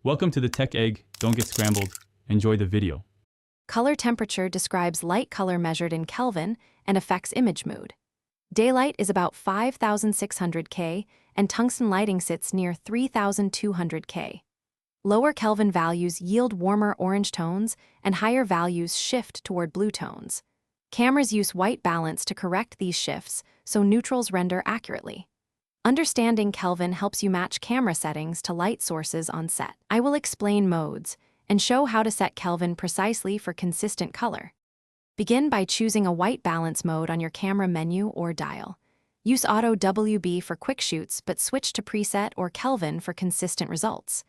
Welcome to the Tech Egg. Don't get scrambled. Enjoy the video. Color temperature describes light color measured in Kelvin and affects image mood. Daylight is about 5,600 K, and tungsten lighting sits near 3,200 K. Lower Kelvin values yield warmer orange tones, and higher values shift toward blue tones. Cameras use white balance to correct these shifts, so neutrals render accurately. Understanding Kelvin helps you match camera settings to light sources on set. I will explain modes and show how to set Kelvin precisely for consistent color. Begin by choosing a white balance mode on your camera menu or dial. Use Auto WB for quick shoots, but switch to preset or Kelvin for consistent results.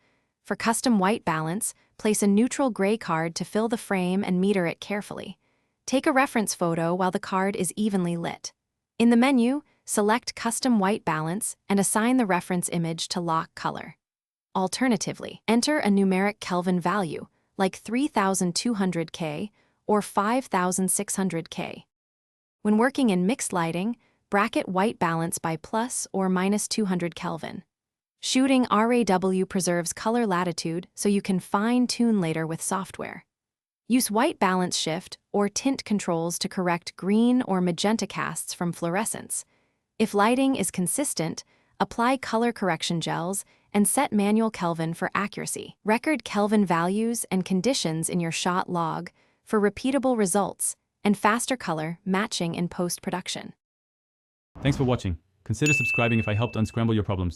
For custom white balance, place a neutral gray card to fill the frame and meter it carefully. Take a reference photo while the card is evenly lit. In the menu, select Custom White Balance and assign the reference image to lock color. Alternatively, enter a numeric Kelvin value, like 3,200 K or 5,600 K. When working in mixed lighting, bracket white balance by plus or minus 200 Kelvin. Shooting RAW preserves color latitude so you can fine-tune later with software. Use white balance shift or tint controls to correct green or magenta casts from fluorescence. If lighting is consistent, apply color correction gels and set manual Kelvin for accuracy. Record Kelvin values and conditions in your shot log for repeatable results and faster color matching in post-production. Thanks for watching. Consider subscribing if I helped unscramble your problems.